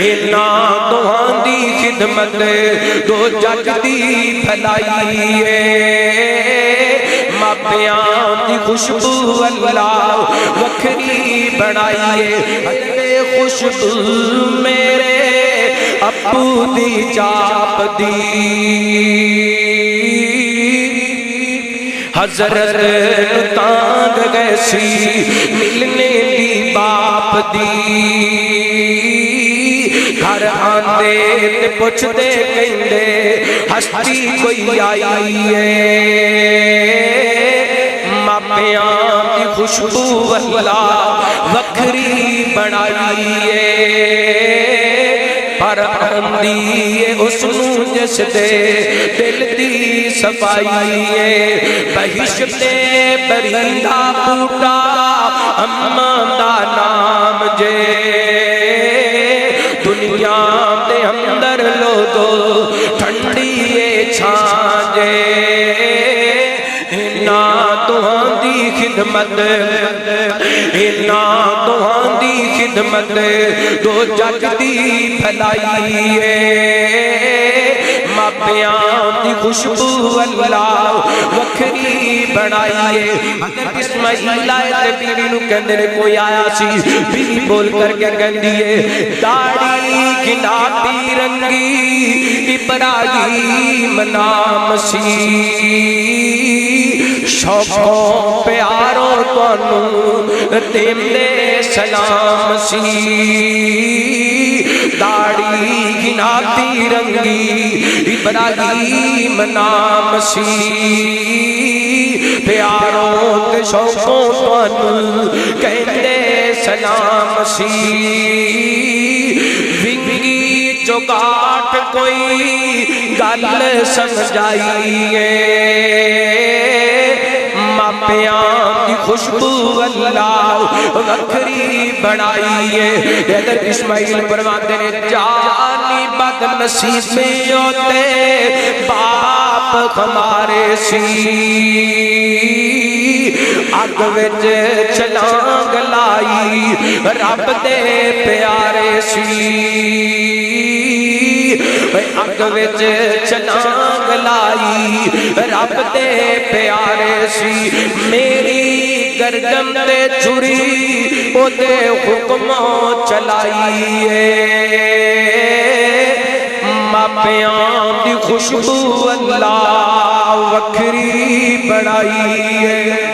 انہاں دوہاں دی خدمت دو جگ دی پھلائیے ماپیاں دی خوشبو اللہ وکھری بنائیے خوشبو میرے ابو دی چاپ دی حضرت تانگ گئے سی ملنے دی باپ دی گھر آندے تے پوچھ دے کہندے ہستی کوئی آئی ہے ماپیاں کی خوشبو اللہ وکھری بنائیے پر اندی حسن جس دے دل دی صفائیے بہشت بریندہ بوٹا اماں دا نام جے دنیا دے اندر لوگو ٹھنڈی چھان جے خدمت انہاں دوہاں دی خدمت دو جگ دی پھلائیے ماپیاں دی خوشبو اللہ وکھری بنائیے حضرت اسماعیل آئے تے بیوی نو کہندے نے کوئی آیا سی بیوی بول کر کے کہندی ہے داڑھی گھناتی رنگی ابراہیم نام سی شوقوں پیاروں تانوں تیندے سلام سی داڑھی گھناتی رنگی ابراہیم نام سی پیاروں تے شوقوں تانوں کہندے سلام سی ونگی چوگاٹ کوئی گل سمجھائیے ماپیاں کی خوشبو اللہ وکھری بنائیے حضرت اسماعیل فرماتے ہیں جانی بد نصیبیں ہوتے باپ ہمارے سی اگ وچ چھلانگ لائی رب دے پیارے سی اگ وچ چھلانگ لائی رب دے پیارے سی میری گردن تے چھری او دے حکموں چلائیے ماپیاں دی خوشبو اللہ وکھری بڑھائیے